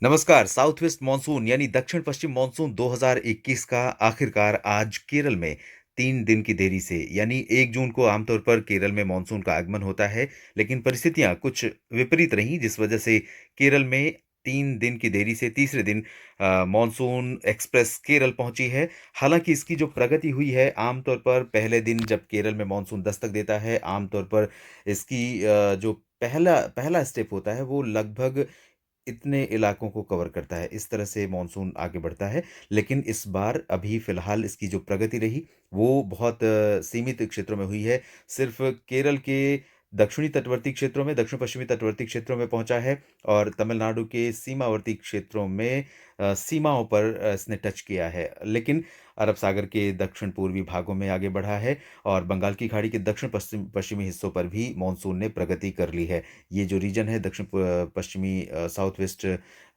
नमस्कार। South west monsoon यानी दक्षिण पश्चिम मानसून 2021 का आखिरकार आज केरल में 3 दिन की देरी से यानी 1 जून को आमतौर पर केरल में मानसून का आगमन होता है, लेकिन परिस्थितियां कुछ विपरीत रहीं जिस वजह से केरल में 3 दिन की देरी से तीसरे दिन मानसून एक्सप्रेस केरल पहुंची है। हालांकि इसकी जो प्रगति हुई है, आमतौर पर पहले दिन जब केरल में मानसून दस्तक देता है, आमतौर पर इसकी जो पहला पहला स्टेप होता है वो लगभग इतने इलाकों को कवर करता है। इस तरह से मानसून आगे बढ़ता है। लेकिन इस बार अभी फ़िलहाल इसकी जो प्रगति रही, वो बहुत सीमित क्षेत्रों में हुई है। सिर्फ़ केरल के दक्षिणी तटवर्ती क्षेत्रों में, दक्षिण-पश्चिमी तटवर्ती क्षेत्रों में पहुँचा है और तमिलनाडु के सीमावर्ती क्षेत्रों में सीमाओं पर इसने टच किया है। लेकिन अरब सागर के दक्षिण-पूर्वी भागों में आगे बढ़ा है और बंगाल की खाड़ी के पश्चिमी हिस्सों पर भी मानसून ने प्रगति कर ली है। ये जो रीजन है दक्षिण पश्चिमी south west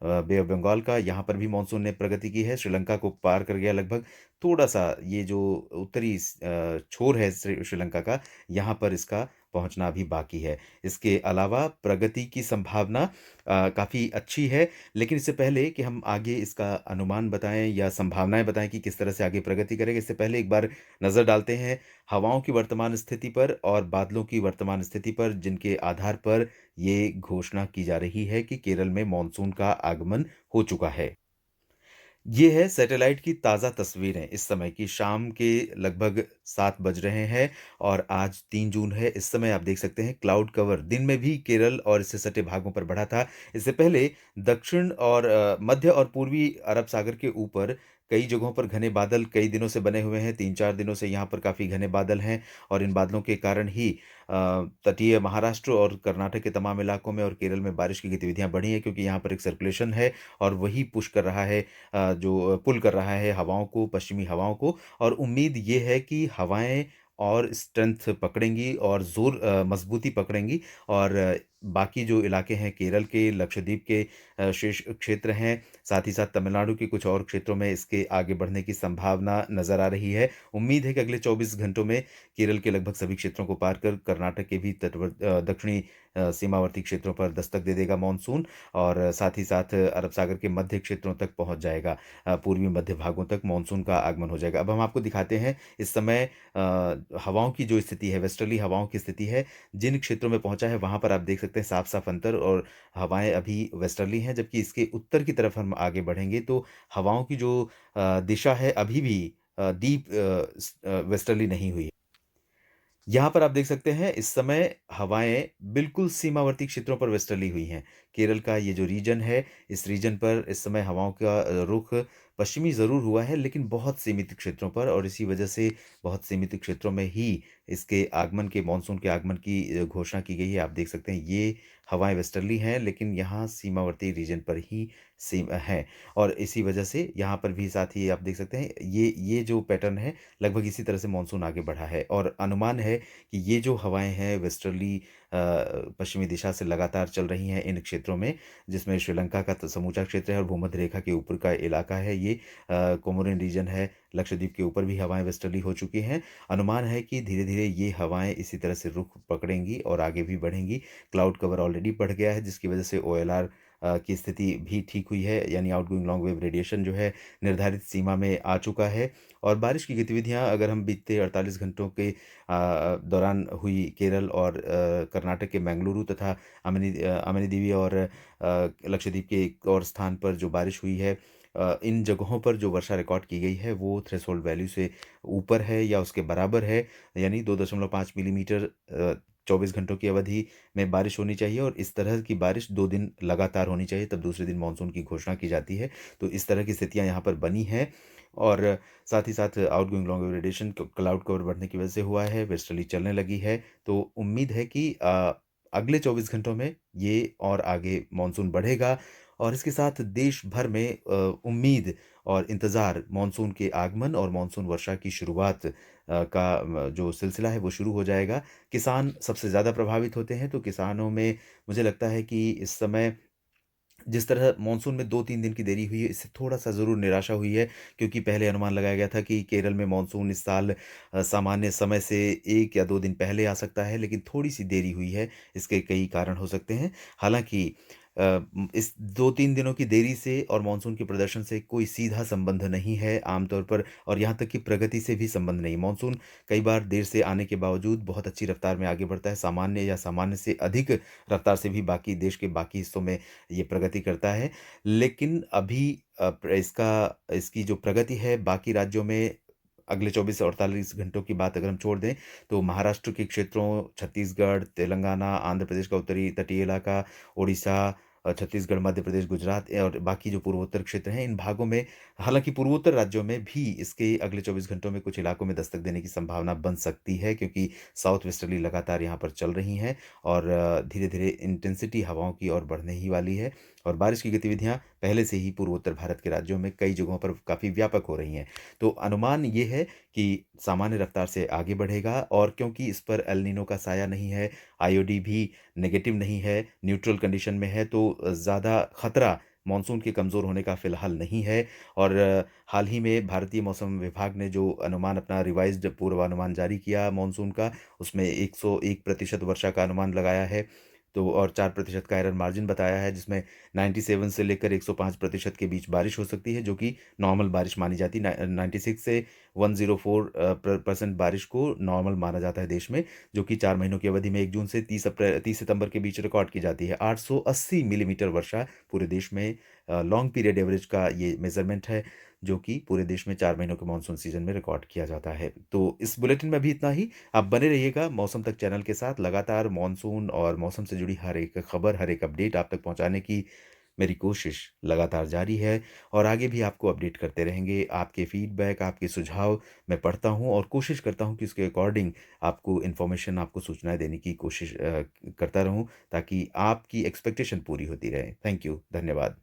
bay of Bengal का, यहाँ पर भी मानसून ने प्रगति की है, श्रीलंका को पार कर गया लगभग। थोड़ा-सा ये जो उत्तरी छोर है श्रीलंका का, यहाँ पर इसका पहुँचना अभी बाकी है। इसके अलावा प्रगति की संभावना काफ़ी अच्छी है, लेकिन इससे पहले कि हम आगे इसका अनुमान बताएँ या संभावनाएँ बताएँ कि किस तरह से आगे प्रगति करेगा, इससे पहले एक बार नज़र डालते हैं हवाओं की वर्तमान स्थिति पर और बादलों की वर्तमान स्थिति पर, जिनके आधार पर ये घोषणा की जा रही है कि केरल में मानसून का आगमन हो चुका है। ये है सैटेलाइट की ताज़ा तस्वीरें इस समय की शाम के लगभग 7 बज रहे हैं और आज 3 जून है। इस समय आप देख सकते हैं क्लाउड कवर दिन में भी केरल और इससे सटे भागों पर बढ़ा था। इससे पहले दक्षिण और मध्य और पूर्वी अरब सागर के ऊपर कई जगहों पर घने बादल कई दिनों से बने हुए हैं। 3-4 दिनों से यहाँ पर काफ़ी घने बादल हैं और इन बादलों के कारण ही तटीय महाराष्ट्र और कर्नाटक के तमाम इलाकों में और केरल में बारिश की गतिविधियाँ बढ़ी हैं, क्योंकि यहाँ पर एक सर्कुलेशन है और वही पुश कर रहा है, जो पुल कर रहा है हवाओं को, पश्चिमी हवाओं को। और उम्मीद ये है कि हवाएँ और स्ट्रेंथ पकड़ेंगी और मज़बूती पकड़ेंगी और बाकी जो इलाके हैं केरल के, लक्षद्वीप के शेष क्षेत्र हैं, साथ ही साथ तमिलनाडु के कुछ और क्षेत्रों में इसके आगे बढ़ने की संभावना नज़र आ रही है। उम्मीद है कि अगले 24 घंटों में केरल के लगभग सभी क्षेत्रों को पार कर कर्नाटक के भी दक्षिणी सीमावर्ती क्षेत्रों पर दस्तक दे देगा मानसून और साथ ही साथ अरब सागर के मध्य क्षेत्रों तक पहुँच जाएगा। पूर्वी मध्य भागों तक मानसून का आगमन हो जाएगा। अब हम आपको दिखाते हैं इस समय हवाओं की जो स्थिति है, वेस्टर्ली हवाओं की स्थिति है, जिन क्षेत्रों में पहुँचा है वहाँ पर आप देख सकते हैं साफ-साफ अंतर और हवाएँ अभी वेस्टर्ली हैं, जबकि इसके उत्तर की तरफ हम आगे बढ़ेंगे तो हवाओं की जो दिशा है अभी भी डीप वेस्टर्ली नहीं हुई है। यहाँ पर आप देख सकते हैं इस समय हवाएँ बिल्कुल सीमावर्ती क्षेत्रों पर वेस्टर्ली हुई हैं। केरल का ये जो रीजन है, इस रीजन पर इस समय हवाओं का रुख पश्चिमी ज़रूर हुआ है, लेकिन बहुत सीमित क्षेत्रों पर और इसी वजह से बहुत सीमित क्षेत्रों में ही इसके आगमन के मानसून के आगमन की घोषणा की गई है। आप देख सकते हैं ये हवाएँ वेस्टर्ली हैं, लेकिन यहाँ सीमावर्ती रीजन पर ही हैं और इसी वजह से यहाँ पर भी साथ ही आप देख सकते हैं ये जो पैटर्न है लगभग इसी तरह से मानसून आगे बढ़ा है और अनुमान है कि ये जो हवाएँ हैं वेस्टर्ली पश्चिमी दिशा से लगातार चल रही हैं इन क्षेत्रों में, जिसमें श्रीलंका का समूचा क्षेत्र है और भूमध्य रेखा के ऊपर का इलाका है ये, कोमोरिन रीजन है, लक्षद्वीप के ऊपर भी हवाएँ वेस्टर्ली हो चुकी हैं। अनुमान है कि धीरे-धीरे ये हवाएँ इसी तरह से रुख पकड़ेंगी और आगे भी बढ़ेंगी। क्लाउड कवर ऑलरेडी बढ़ गया है, जिसकी वजह से ओएलआर की स्थिति भी ठीक हुई है, यानी आउटगोइंग लॉन्ग वेव रेडिएशन जो है निर्धारित सीमा में आ चुका है और बारिश की गतिविधियाँ अगर हम बीते 48 घंटों के दौरान हुई केरल और कर्नाटक के बेंगलुरु तथा अमनी दीवी और लक्षद्वीप के एक और स्थान पर जो बारिश हुई है, इन जगहों पर जो वर्षा रिकॉर्ड की गई है वो थ्रेशोल्ड वैल्यू से ऊपर है या उसके बराबर है, यानी 2.5 मिलीमीटर 24 घंटों की अवधि में बारिश होनी चाहिए और इस तरह की बारिश 2 दिन लगातार होनी चाहिए, तब दूसरे दिन मानसून की घोषणा की जाती है। तो इस तरह की स्थितियाँ यहाँ पर बनी हैं और साथ ही साथ outgoing long wave radiation cloud cover बढ़ने की वजह से हुआ है, वेस्टर्ली चलने लगी है। तो उम्मीद है कि अगले 24 घंटों में ये और आगे मानसून बढ़ेगा और इसके साथ देश भर में उम्मीद और इंतज़ार मानसून के आगमन और मानसून वर्षा की शुरुआत का जो सिलसिला है वो शुरू हो जाएगा। किसान सबसे ज़्यादा प्रभावित होते हैं, तो किसानों में मुझे लगता है कि इस समय जिस तरह मानसून में 2-3 दिन की देरी हुई है, इससे थोड़ा-सा ज़रूर निराशा हुई है, क्योंकि पहले अनुमान लगाया गया था कि केरल में मानसून इस साल सामान्य समय से 1 या 2 दिन पहले आ सकता है, लेकिन थोड़ी-सी देरी हुई है। इसके कई कारण हो सकते हैं। हालाँकि इस 2-3 दिनों की देरी से और मानसून के प्रदर्शन से कोई सीधा संबंध नहीं है आमतौर पर, और यहाँ तक कि प्रगति से भी संबंध नहीं। मानसून कई बार देर से आने के बावजूद बहुत अच्छी रफ्तार में आगे बढ़ता है, सामान्य या सामान्य से अधिक रफ्तार से भी बाकी देश के बाकी हिस्सों में ये प्रगति करता है। लेकिन अभी इसकी जो प्रगति है बाकी राज्यों में, अगले 24 से 48 घंटों की बात अगर हम छोड़ दें, तो महाराष्ट्र के क्षेत्रों, छत्तीसगढ़, तेलंगाना, आंध्र प्रदेश का उत्तरी तटीय इलाका, ओडिशा, छत्तीसगढ़, मध्य प्रदेश, गुजरात और बाकी जो पूर्वोत्तर क्षेत्र हैं, इन भागों में, हालाँकि पूर्वोत्तर राज्यों में भी इसके अगले 24 घंटों में कुछ इलाकों में दस्तक देने की संभावना बन सकती है, क्योंकि साउथ वेस्टर्ली लगातार यहाँ पर चल रही हैं और धीरे-धीरे इंटेंसिटी हवाओं की ओर बढ़ने ही वाली है, और बारिश की गतिविधियाँ पहले से ही पूर्वोत्तर भारत के राज्यों में कई जगहों पर काफ़ी व्यापक हो रही हैं। तो अनुमान ये है कि सामान्य रफ्तार से आगे बढ़ेगा, और क्योंकि इस पर एल नीनो का साया नहीं है, आईओडी भी नेगेटिव नहीं है, न्यूट्रल कंडीशन में है, तो ज़्यादा खतरा मानसून के कमज़ोर होने का फ़िलहाल नहीं है। और हाल ही में भारतीय मौसम विभाग ने जो अनुमान, अपना रिवाइज़्ड पूर्वानुमान जारी किया मानसून का, उसमें 101% वर्षा का अनुमान लगाया है। तो और 4% का एरर मार्जिन बताया है, जिसमें 97 से लेकर 105% के बीच बारिश हो सकती है, जो कि नॉर्मल बारिश मानी जाती है। 96 से 104 परसेंट बारिश को नॉर्मल माना जाता है देश में, जो कि 4 महीनों की अवधि में 1 जून से 30 सितंबर के बीच रिकॉर्ड की जाती है। 880 मिलीमीटर वर्षा पूरे देश में लॉन्ग पीरियड एवरेज का ये मेज़रमेंट है, जो कि पूरे देश में 4 महीनों के मानसून सीज़न में रिकॉर्ड किया जाता है। तो इस बुलेटिन में अभी इतना ही। आप बने रहिएगा मौसम तक चैनल के साथ, लगातार मानसून और मौसम से जुड़ी हर एक खबर, हर एक अपडेट आप तक पहुँचाने की मेरी कोशिश लगातार जारी है, और आगे भी आपको अपडेट करते रहेंगे। आपके फीडबैक, आपके सुझाव मैं पढ़ता हूँ और कोशिश करता हूँ कि उसके अकॉर्डिंग आपको इन्फॉर्मेशन, आपको सूचनाएँ देने की कोशिश करता रहूँ, ताकि आपकी एक्सपेक्टेशन पूरी होती रहे। थैंक यू, धन्यवाद।